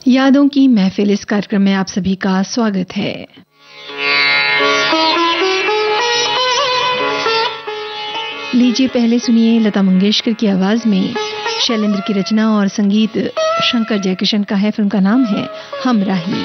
यादों की महफिल इस कार्यक्रम में आप सभी का स्वागत है। लीजिए पहले सुनिए लता मंगेशकर की आवाज में शैलेंद्र की रचना और संगीत शंकर जयकिशन का है। फिल्म का नाम है हमराही।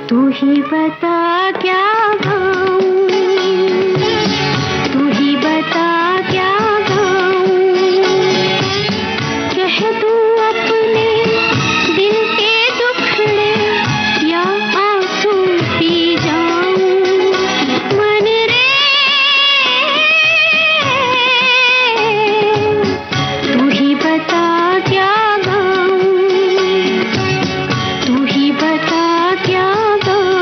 तू ही बता क्या गाऊं, तू ही बता क्या गाऊं, कह दूं अपने दिल के दुखड़े या आंसू पी जाऊं। मन रे तू ही बता क्या गाऊं, तू ही बता क्या गाऊं।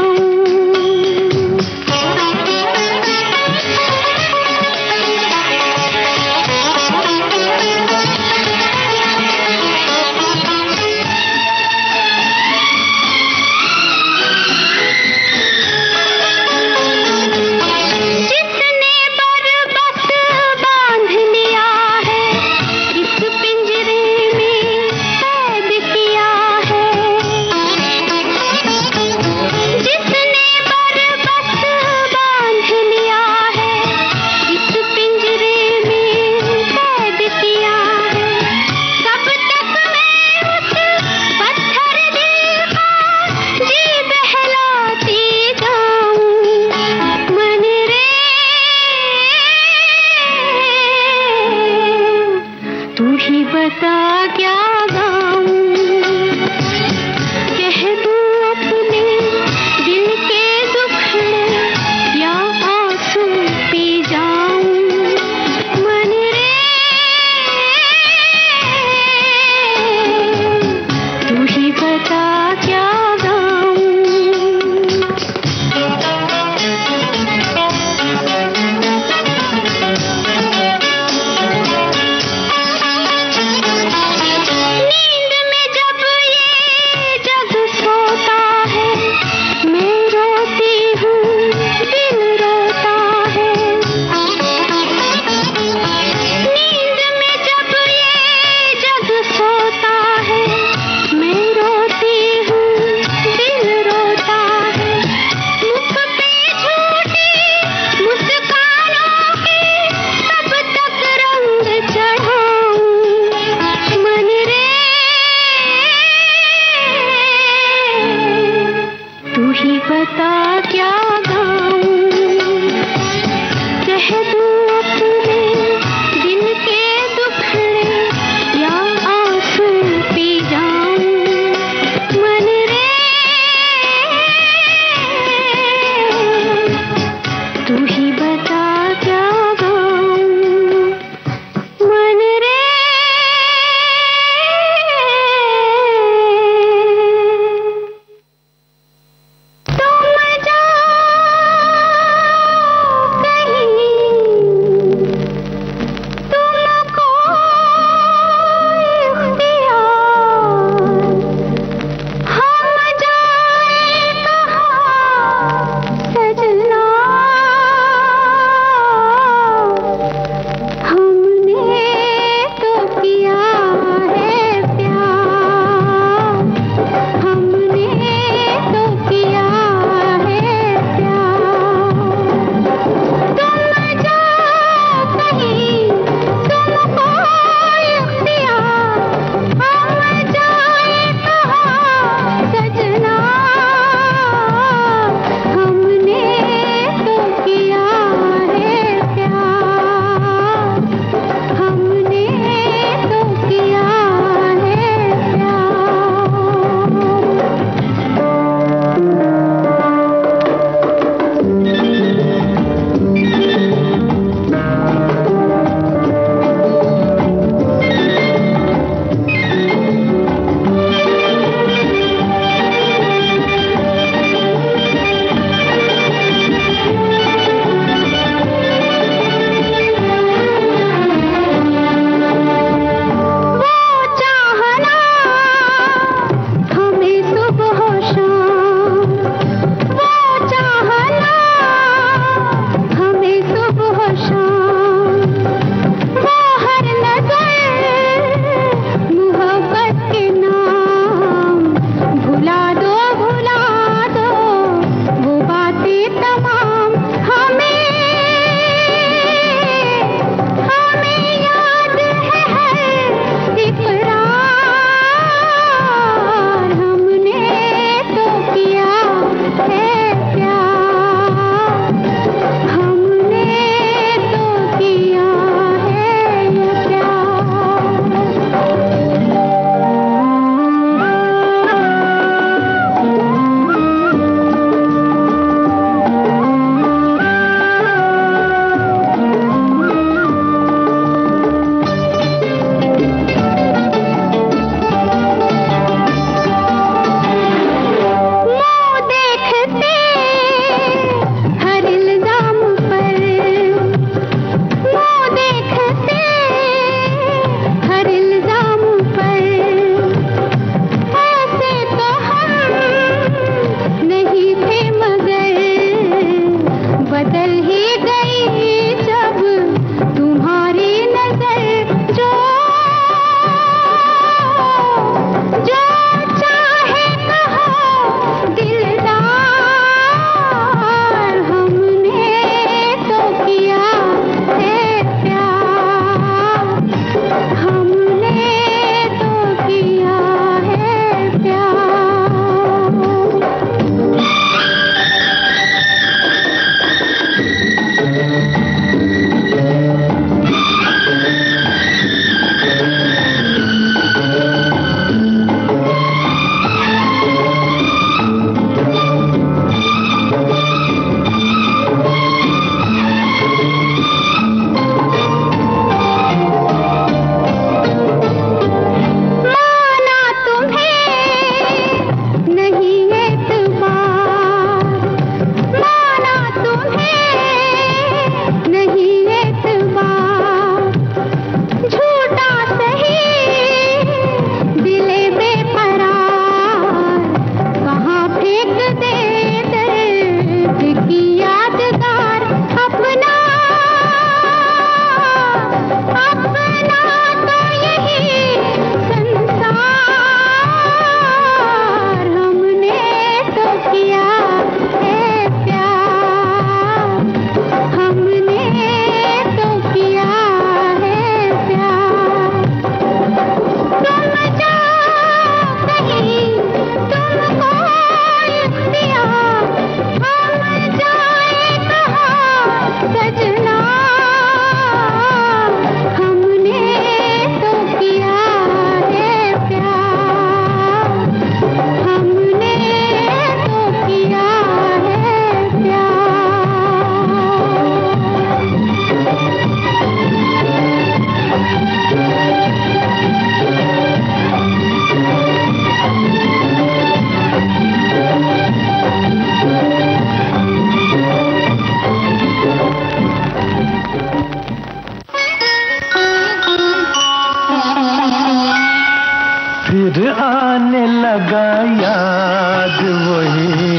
याद वही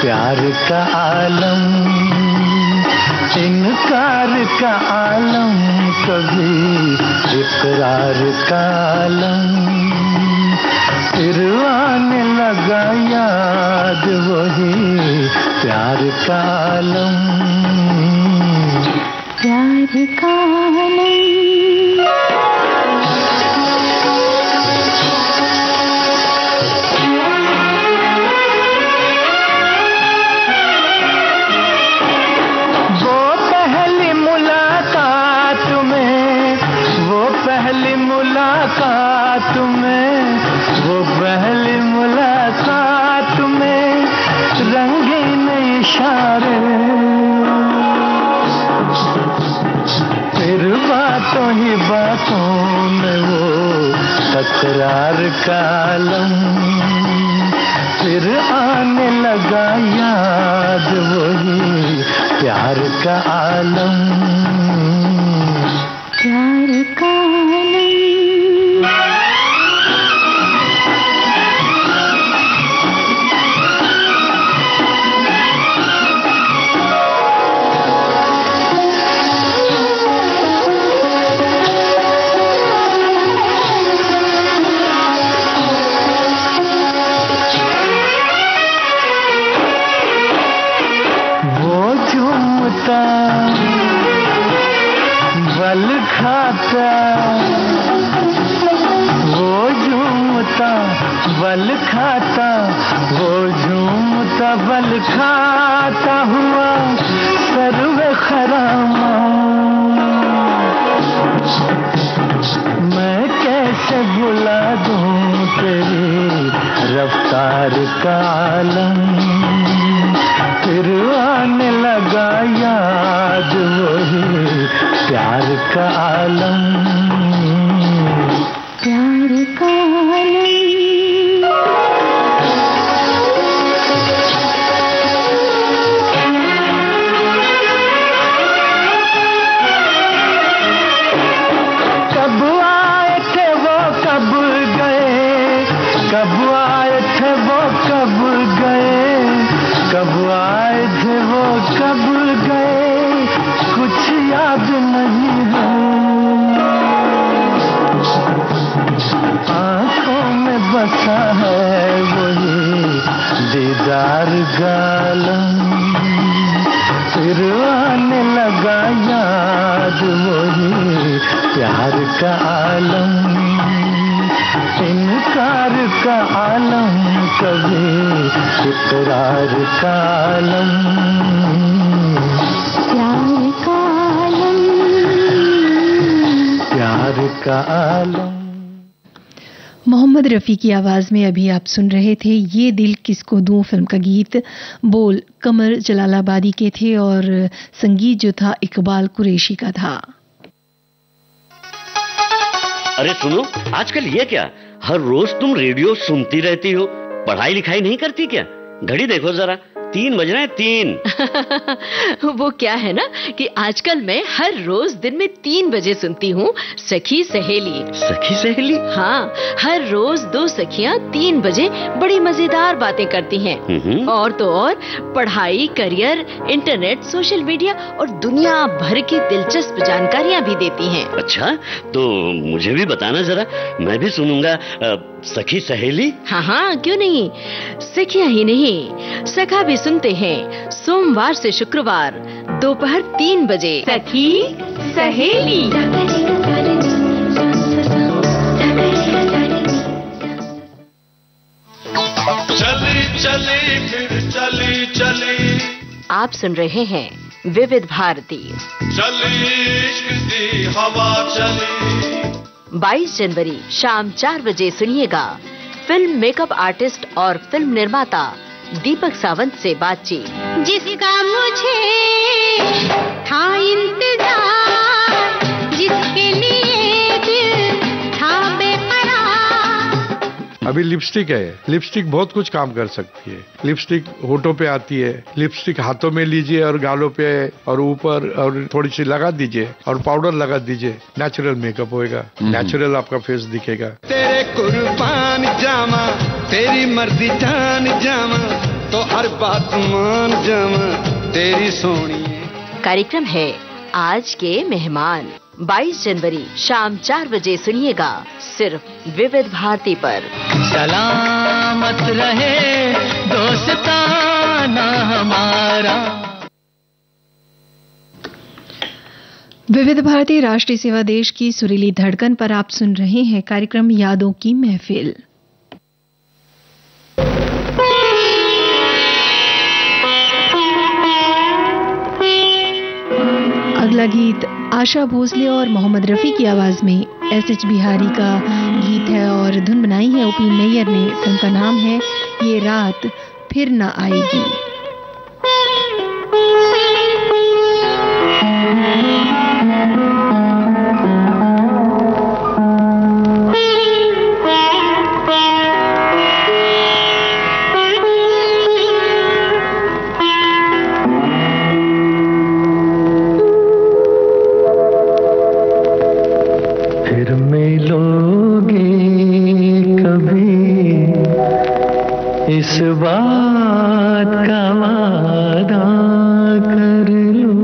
प्यार का आलम, इनकार का आलम, कभी इकरार का आलम, फिर आने लगा याद वही प्यार का आलम, प्यार का आलम। मुलाकात में, वो पहली मुलाकात में रंगीन इशारे, फिर बातों ही बातों में वो तकरार का आलम, फिर आने लगा याद वही प्यार का आलम, प्यार का बल खाता, वो झूमता बल खाता, वो झूमता बल खाता हुआ सर्वे खरामा, मैं कैसे भुला दूं तेरी रफ्तार का आलम, फिर आने लगा याद वही प्यार का आलम, प्यार का कब आए थे वो कब गए, कब आए थे वो कब गए, कब आए थे वो कब गए, कुछ याद नहीं है, आंखों में बसा है वही दीदार गालम, फिर आने लगा याद वही प्यार का आलम, इनकार का आलम, कभी इकरार का आलम, प्यार का आलम, प्यार का आलम। मोहम्मद रफ़ी की आवाज़ में अभी आप सुन रहे थे ये दिल किसको दूं फिल्म का गीत। बोल कमर जलालाबादी के थे और संगीत जो था इकबाल कुरैशी का था। अरे सुनो, आजकल ये क्या, हर रोज तुम रेडियो सुनती रहती हो, पढ़ाई लिखाई नहीं करती क्या? घड़ी देखो जरा, 3 बज रहे हैं, 3। वो क्या है ना कि आजकल मैं हर रोज दिन में 3 बजे सुनती हूँ सखी सहेली। सखी सहेली? हाँ, हर रोज 2 सखियाँ 3 बजे बड़ी मजेदार बातें करती हैं। और तो और पढ़ाई, करियर, इंटरनेट, सोशल मीडिया और दुनिया भर की दिलचस्प जानकारियाँ भी देती हैं। अच्छा, तो मुझे भी बताना जरा, मैं भी सुनूंगा सखी सहेली। हाँ हाँ, क्यों नहीं। सखियाँ ही नहीं, सखा भी सुनते हैं सोमवार से शुक्रवार दोपहर 3 बजे। सखी सहेली। चली चली फिर चली चली। आप सुन रहे हैं विविध भारती। चली इश्क दी हवा चली। 22 जनवरी शाम 4 बजे सुनिएगा फिल्म मेकअप आर्टिस्ट और फिल्म निर्माता दीपक सावंत से बातचीत। जिसका मुझे था इंतजार, जिसके लिए दिल था बेकरार। अभी लिपस्टिक है, लिपस्टिक बहुत कुछ काम कर सकती है। लिपस्टिक होठों पे आती है, लिपस्टिक हाथों में लीजिए और गालों पे और ऊपर और थोड़ी सी लगा दीजिए और पाउडर लगा दीजिए, नेचुरल मेकअप होएगा, नेचुरल आपका फेस दिखेगा। तेरे कुर्बान जामा तेरी मर्जी जान जावा तो हर बात मान जावा तेरी सोनी। कार्यक्रम है आज के मेहमान 22 जनवरी शाम 4 बजे सुनिएगा सिर्फ विविध भारती पर। सलामत रहे दोस्ताना हमारा। विविध भारती राष्ट्रीय सेवा देश की सुरीली धड़कन पर आप सुन रहे हैं कार्यक्रम यादों की महफिल। अगला गीत आशा भोसले और मोहम्मद रफी की आवाज में एस.एच. बिहारी का गीत है और धुन बनाई है ओ.पी. नैयर ने। फिल्म का नाम है ये रात फिर न आएगी। इस बात का वादा कर लो,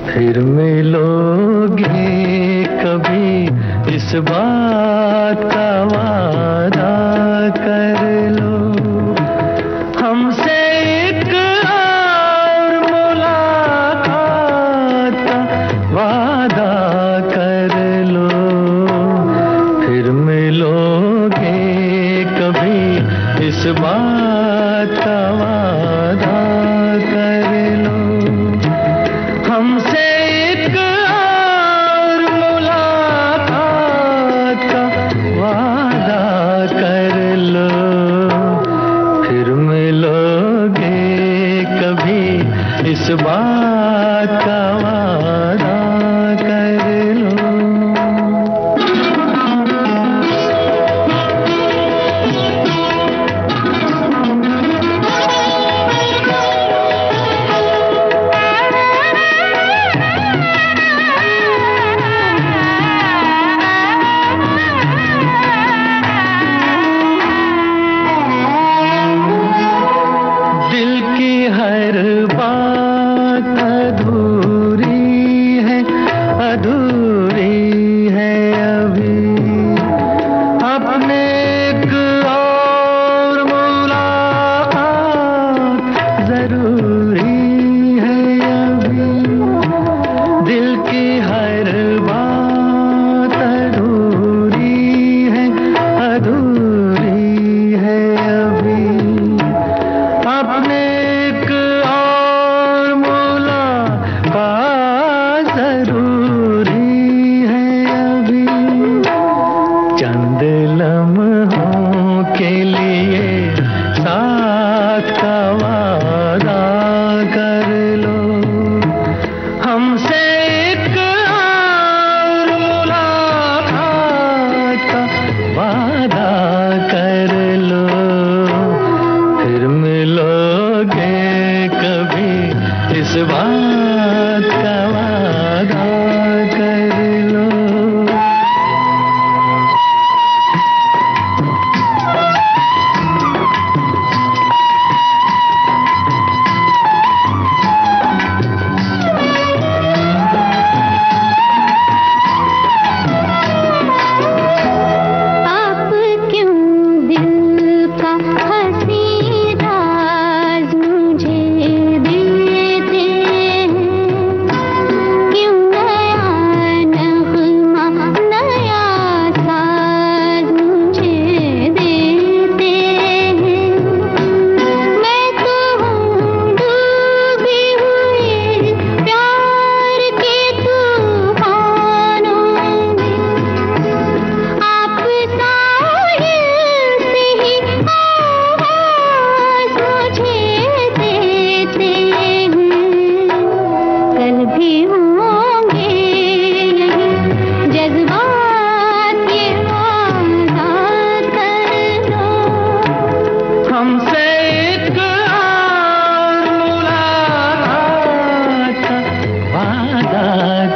फिर मिलोगे कभी। इस बात का वादा कर लो, हमसे एक और मुलाकात का वादा कर लो, फिर मिलोगे कभी। इस बात का वादा कर लो, हमसे एक और मुलाकात का वादा कर लो, फिर मिलोगे कभी। इस बात का वादा कर लो।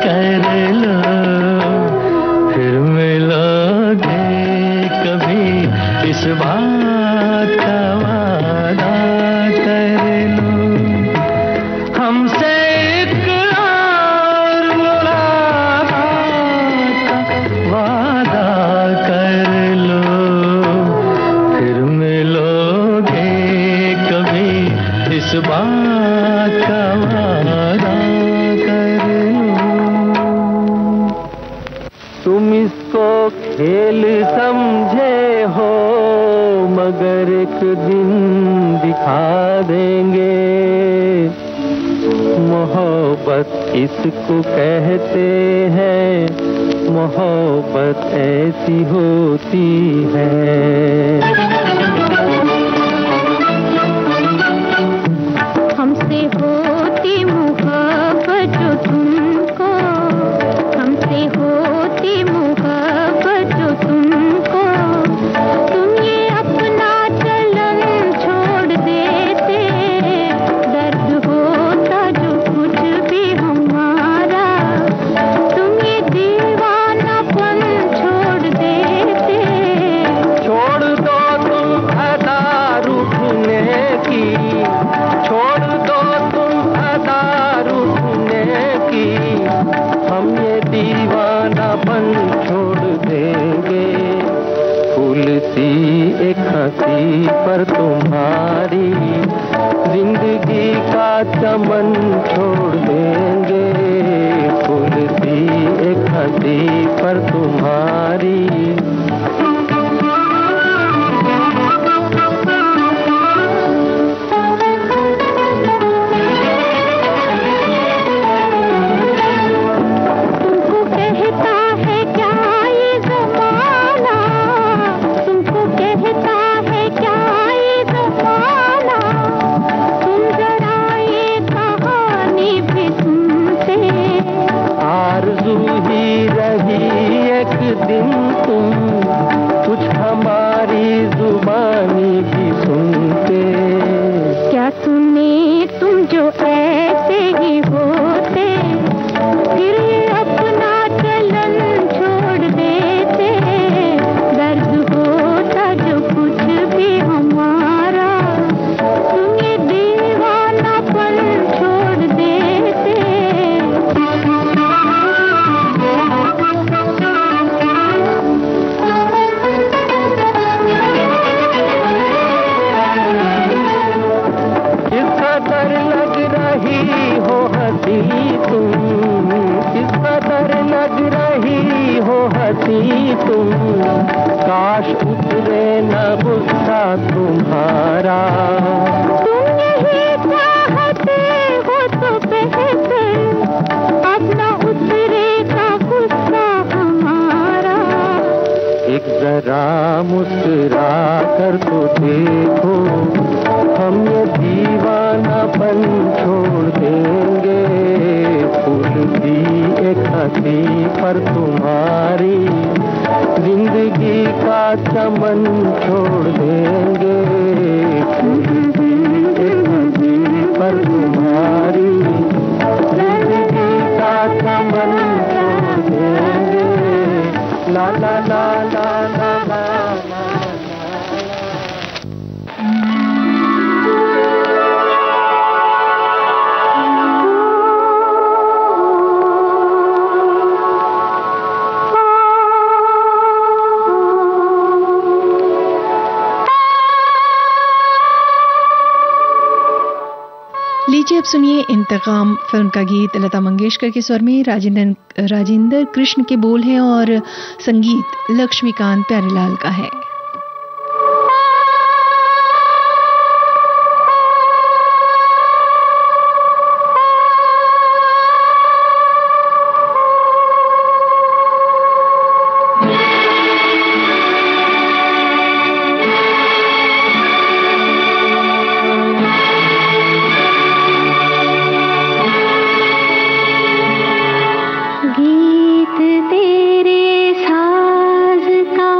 कर लो, फिर मिलोगे कभी। इस बात का वादा कर लो, हमसे एक और मुलाकात का वादा कर लो, फिर मिलोगे कभी इस बात का वादा कर लो। तुम इसको खेल समझे हो मगर एक दिन दिखा देंगे, मोहब्बत इसको कहते हैं, मोहब्बत ऐसी होती है। हमसे होती मोहब्बत जो तुमको, हमसे होती मोहब्बत जो तुमको, तुम ये अपना चलन छोड़ देते, दर्द होता जो कुछ भी हमारा, तुम ये दीवानापन छोड़ देते। छोड़ दो तुम अदा रूठने की, छोड़ दो तुम अदा रूठने की, हम ये दीवानापन छोड़ देंगे। फूल सी एक हंसी पर तुम्हारी जिंदगी का चमन छोड़ देंगे, फूल सी एक हंसी पर तुम्हारी। तुमको कहता है क्या ये ज़माना, तुमको कहता है क्या ये ज़माना, तुम जरा ये कहानी भी सुनते। आरज़ू ही रही एक दिन तुम कुछ हमारी जुबानी भी सुनते। क्या सुने तुम जो ऐसे ही होते, फिर ये अपना चलन छोड़ देते, दर्द होता जो कुछ भी हमारा, तुम ये दीवानापन छोड़ देते। किस कदर लग रही हो हंसी तुम, किस कदर लग रही हो हंसी तुम, काश उतरे न गुस्सा तुम्हारा। तुम यही चाहते हो तो बेहतर, अब न उतरेगा गुस्सा हमारा। एक जरा मुस्कुरा कर तो देखो, हम ये दीवानापन छोड़ देंगे, फूल दी एक हंसी पर तुम्हारी जिंदगी का चमन छोड़ देंगे, फूल दी एक हंसी पर तुम्हारी जिंदगी का चमन छोड़ देंगे। ला ला ला ला ला ला। लीजिए अब सुनिए इंतकाम फिल्म का गीत लता मंगेशकर के स्वर में, राजेंद्र कृष्ण के बोल हैं और संगीत लक्ष्मीकांत प्यारेलाल का है। गीत तेरे साज का,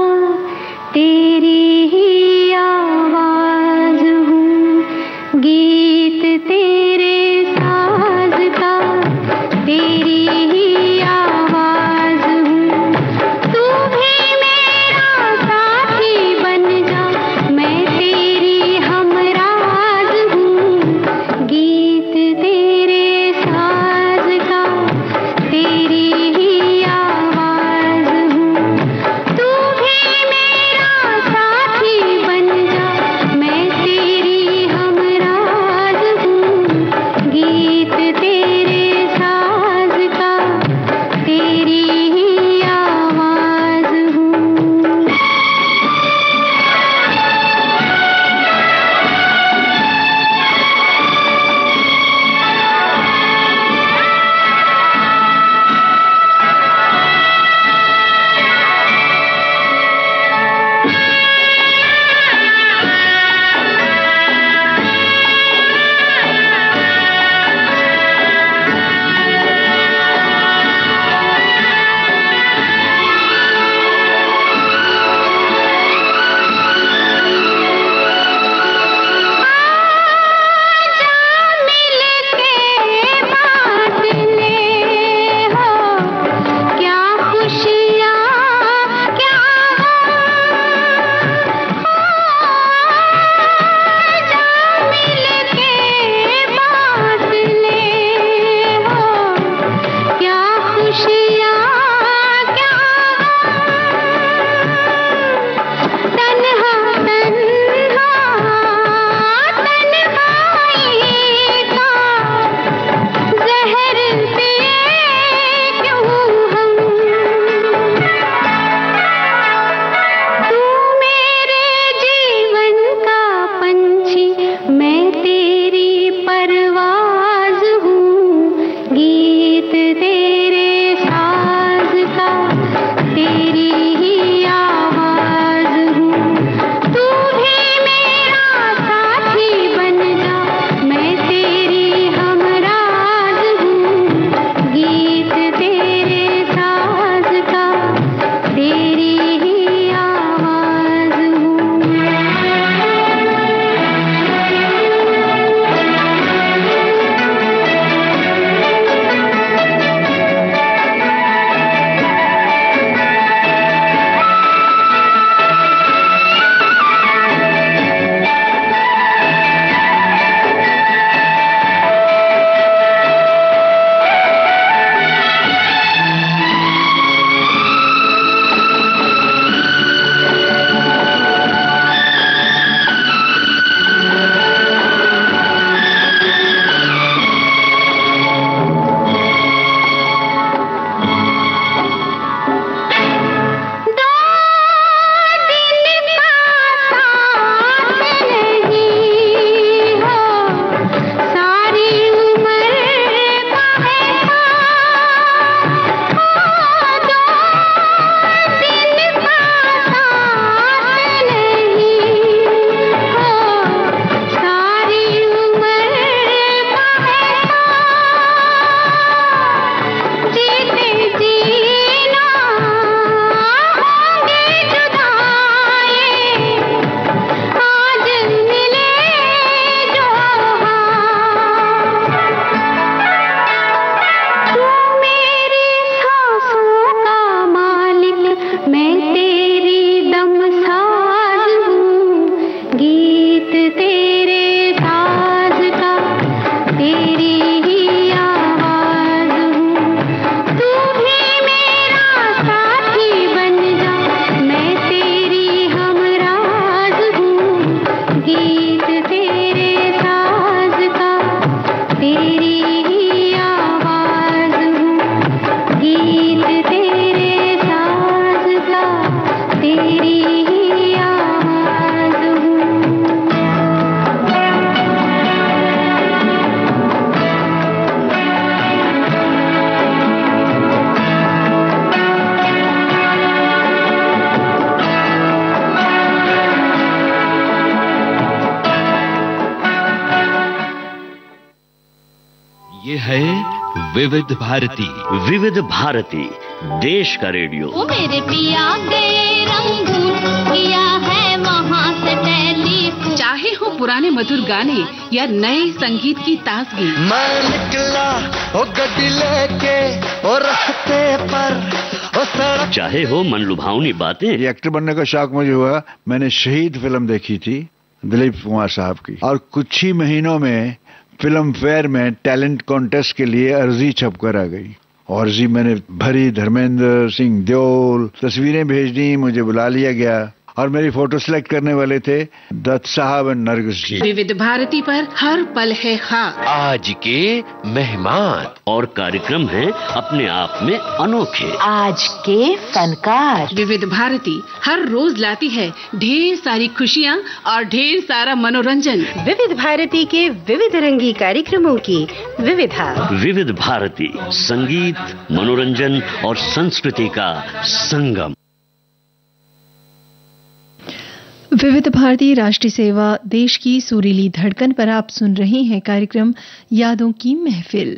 है विविध भारती। विविध भारती, देश का रेडियो। वो मेरे पिया गए रंगून, किया है वहाँ से टेलीफोन। चाहे हो पुराने मधुर गाने या नए संगीत की ताजगी, मैं निकला ओ गड्डी लेके ओ रास्ते पर ओ सड़क। चाहे हो मन लुभावनी बातें। ये एक्टर बनने का शौक मुझे हुआ, मैंने शहीद फिल्म देखी थी दिलीप कुमार साहब की, और कुछ ही महीनों में फिल्म फेयर में टैलेंट कॉन्टेस्ट के लिए अर्जी छप कर आ गई। अर्जी मैंने भरी, धर्मेंद्र सिंह देओल, तस्वीरें भेज दी, मुझे बुला लिया गया और मेरी फोटो सिलेक्ट करने वाले थे दत्त साहब और नरगिस जी। विविध भारती पर हर पल है खास। आज के मेहमान और कार्यक्रम हैं अपने आप में अनोखे। आज के फनकार। विविध भारती हर रोज लाती है ढेर सारी खुशियाँ और ढेर सारा मनोरंजन। विविध भारती के विविध रंगी कार्यक्रमों की विविधा। विविध भारती, संगीत, मनोरंजन और संस्कृति का संगम। विविध भारती, राष्ट्रीय सेवा, देश की सुरीली धड़कन पर आप सुन रहे हैं कार्यक्रम यादों की महफिल।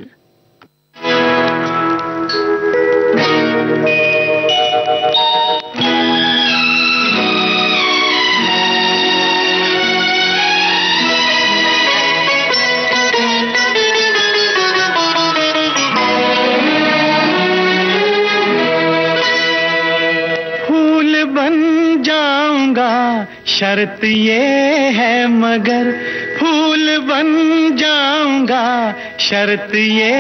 फूल बन जाऊंगा शर्त ये है मगर, फूल बन जाऊंगा शर्त ये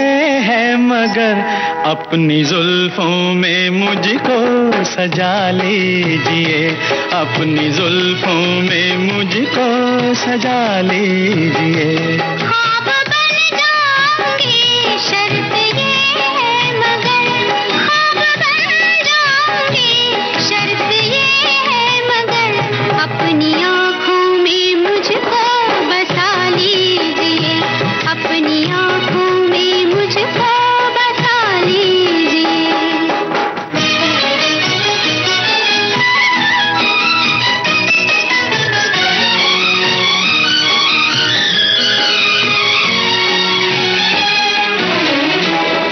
है मगर, अपनी जुल्फों में मुझको सजा लीजिए, अपनी जुल्फों में मुझको सजा लीजिए। ख्वाब बन जाऊंगी शर्त ये है मगर, ख्वाब बन जाऊंगी शर्त ये है मगर, अपनी आँखों में मुझको बसा लीजिए, अपनी आँखों में मुझको बसा लीजिए।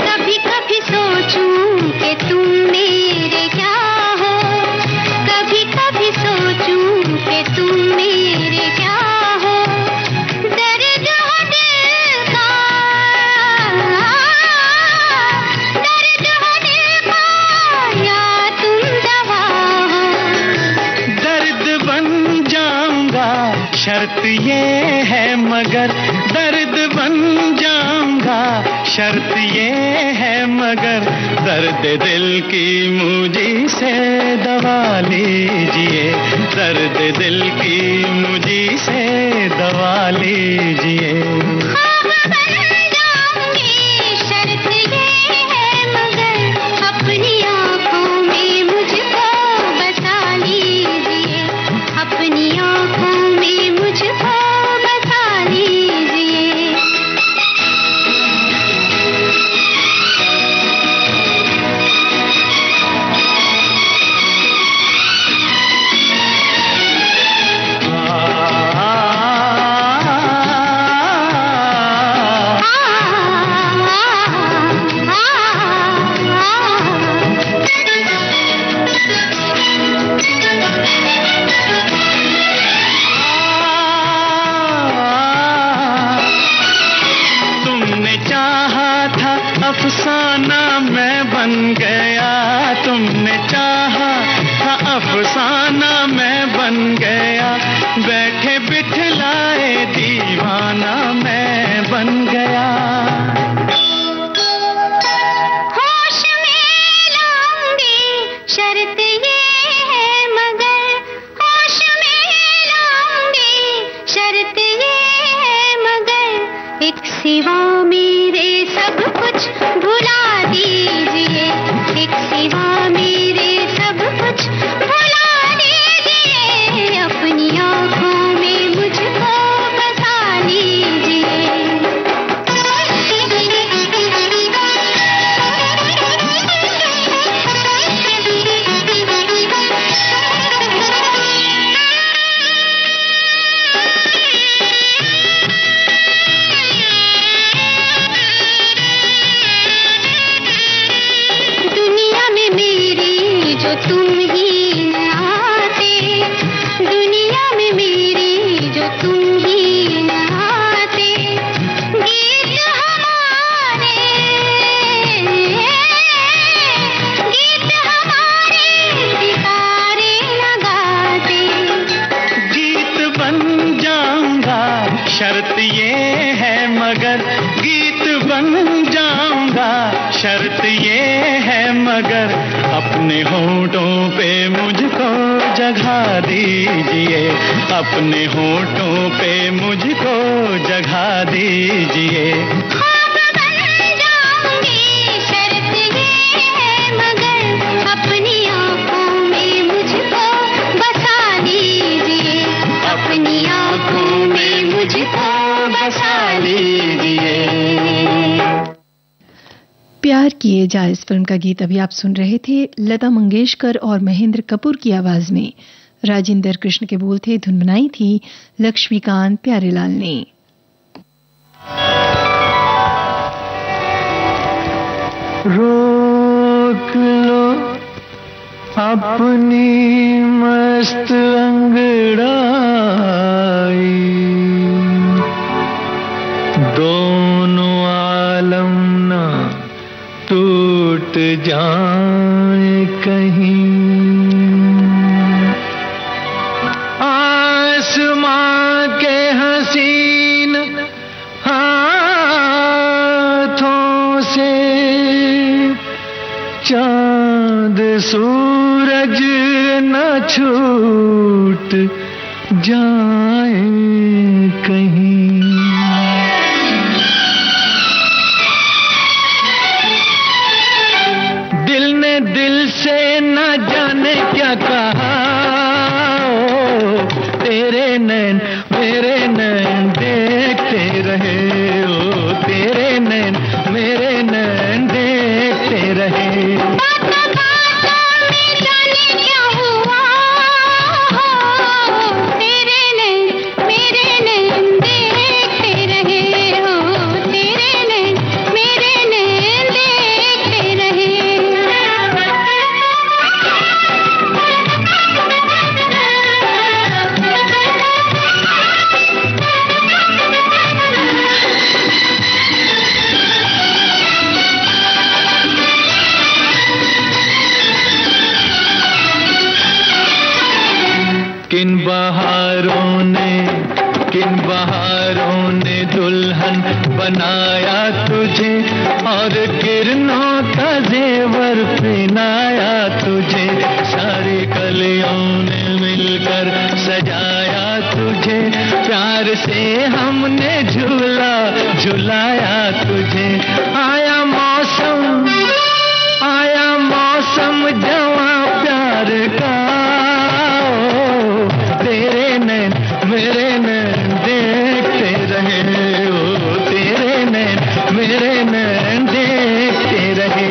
कभी कभी सोचूं कि तुम मेरे क्या हो, कभी कभी सोचूं कि तुम मेरे क्या हो, दर्द हो दिल का, दर्द हो दिल का या तुम दवा हो। दर्द बन जाऊंगा शर्त ये है मगर, दर्द बन जाऊंगा शर्त ये है मगर, दर्द दिल की मुझी से दवा लीजिए, दर्द दिल की मुझी से दवा लीजिए। ख्वाब बन जाऊंगी शर्त ये है मगर, अपनी आँखों में मुझको बसा लीजिए, अपनी आँखों में मुझको बसा लीजिए। तुमने चाहा था अफसाना मैं बन गया, तुमने चाहा था अफसाना मैं बन गया, बैठे बिठलाए दीवाना मैं बन गया। होश में लाऊंगी शर्त ये है मगर, होश में लाऊंगी शर्त ये है मगर, एक सिवा मेरे सब कुछ भुला दीजिए, एक सिवा मेरे सब कुछ भुला दीजिए, अपनी आँखों में मुझको बसा लीजिए। मेरी जो तुम ही न आते, गीत हमारे सितारे न गाते। गीत बन जाऊंगा शर्त ये है मगर, गीत बन जाऊंगा शर्त ये है मगर, अपने होठों पे मुझको जगह दीजिए, अपने होठों पे मुझको जगह दीजिए। ख्वाब बन जाऊंगी शर्त ये है मगर, अपनी आंखों में मुझको बसा दीजिए, अपनी आंखों में मुझको बसा लीजिए। प्यार किए जा इस फिल्म का गीत अभी आप सुन रहे थे। लता मंगेशकर और महेंद्र कपूर की आवाज में राजेंद्र कृष्ण के बोल थे। धुन बनाई थी लक्ष्मीकांत प्यारेलाल ने। रोक लो अपनी मस्त अंगड़ाई, दोनों आलम ना टूट जाए कहीं, आसमां के हसीन हाथों से चांद सूरज न छूट जाए कहीं। दिल ने दिल से न जाने क्या कहा, तेरे नैन मेरे नैन देखते रहे, ओ तेरे नैन मेरे नैन देखते रहे। किन बहारों ने दुल्हन बनाया तुझे, और किरणों का जेवर पहनाया तुझे, सारी कलियों ने मिलकर सजाया तुझे, प्यार से हमने झूला झुलाया तुझे। आया मौसम जवां प्यार का, तेरे नैन मेरे नैन देखते रहे, ओ तेरे नैन मेरे नैन देखते रहे।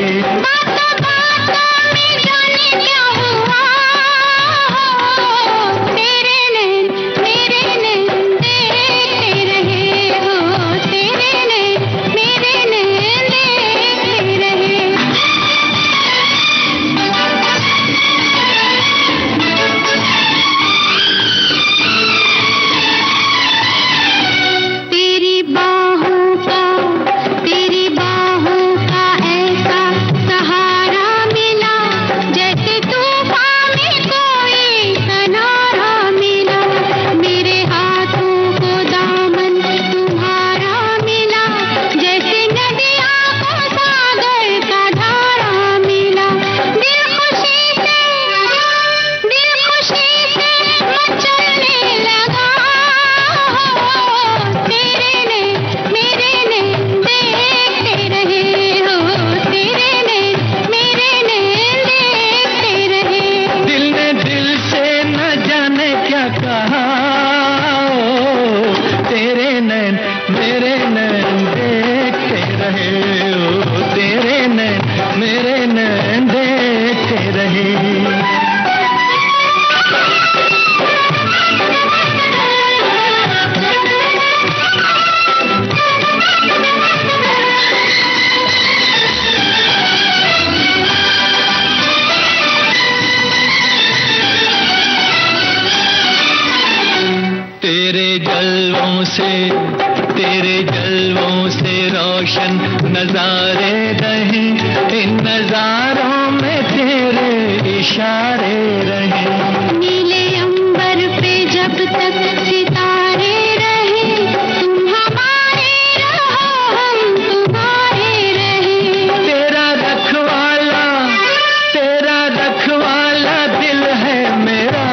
तेरे जलवों से रोशन नजारे रहे, इन नजारों में तेरे इशारे रहे। नीले अंबर पे जब तक सितारे रहे, तुम हमारे रहो हम तुम्हारे रहे। तेरा रखवाला दिल है मेरा,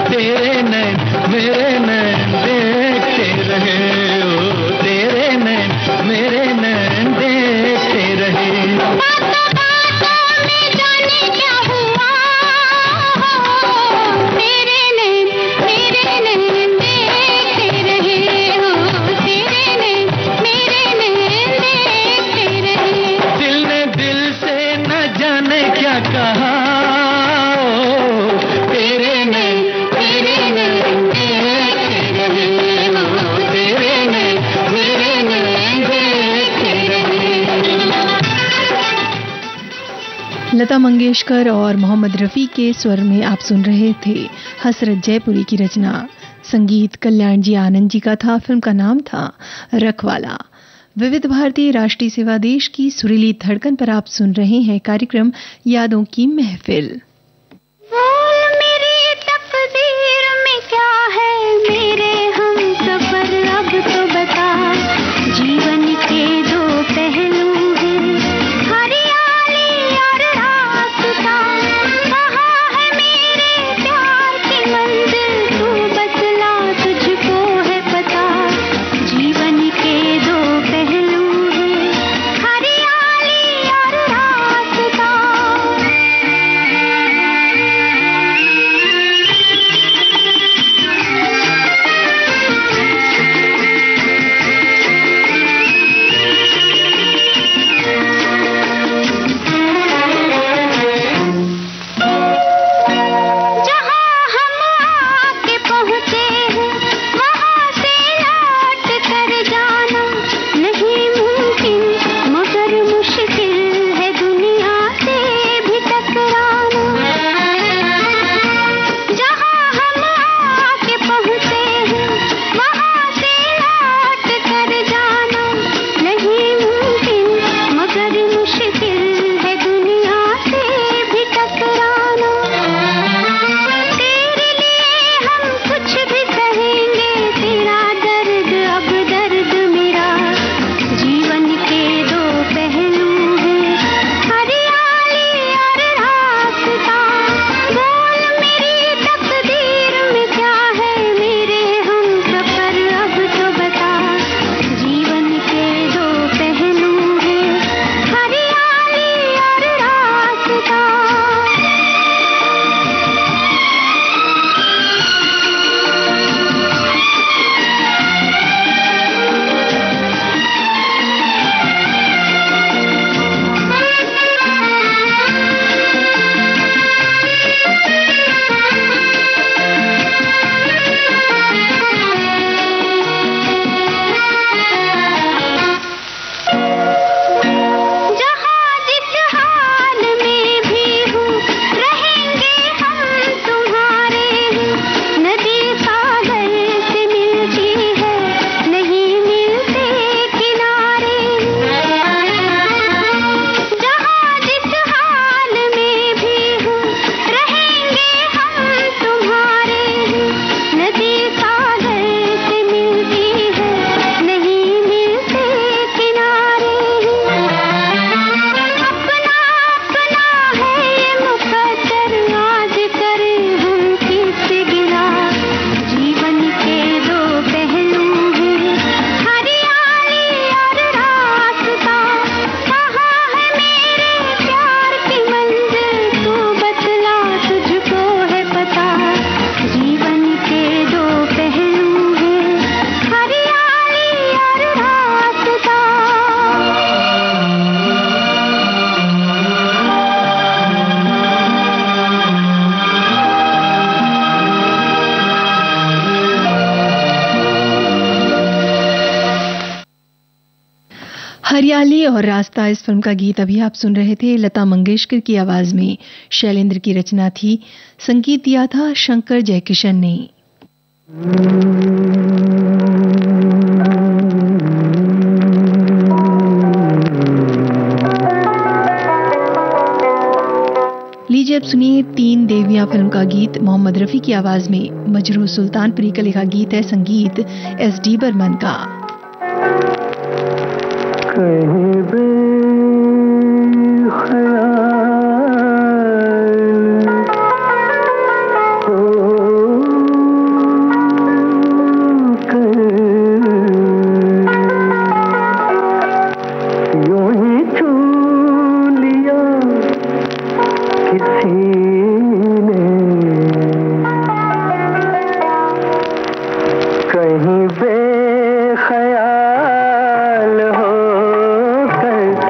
तेरे नैन मेरे नैन देखते रहे, ओ तेरे नैन मेरे नैन देखते रहे। बातों में जाने क्या हुआ, तेरे नैन मेरे नैन देखते रहे, हो तेरे नैन मेरे नैन देखते रहे। दिल ने दिल से न जाने क्या कहा, तेरे नैन मेरे नैन देखते रहे, हो तेरे नैन मेरे नैन देखते रहे। लता मंगेशकर और मोहम्मद रफ़ी के स्वर में आप सुन रहे थे हसरत जयपुरी की रचना। संगीत कल्याण जी आनंद जी का था। फिल्म का नाम था रखवाला। विविध भारती राष्ट्रीय सेवा देश की सुरीली धड़कन पर आप सुन रहे हैं कार्यक्रम यादों की महफिल। बोल मेरी तकदीर में क्या है, मेरे हम सफर अब तो बता। जीवन के दो पहलू हैं, हरियाली और रास्ता। कहाँ है मेरे प्यार की मंजिल, तू बतला तुझको है पता। जीवन के दो पहलू हैं, हरियाली और रास्ता। हरियाली और रास्ता इस फिल्म का गीत अभी आप सुन रहे थे। लता मंगेशकर की आवाज में शैलेंद्र की रचना थी। संगीत दिया था शंकर जयकिशन ने। लीजिए अब सुनिए तीन देवियां फिल्म का गीत मोहम्मद रफी की आवाज में। मजरू सुल्तानपुरी का लिखा गीत है, संगीत एस.डी. बर्मन का। कहीं बेख्याल होकर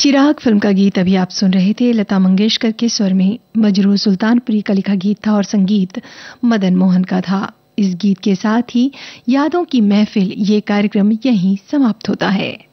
चिराग फिल्म का गीत अभी आप सुन रहे थे। लता मंगेशकर के स्वर में मजरूह सुल्तानपुरी का लिखा गीत था और संगीत मदन मोहन का था। इस गीत के साथ ही यादों की महफिल ये कार्यक्रम यहीं समाप्त होता है।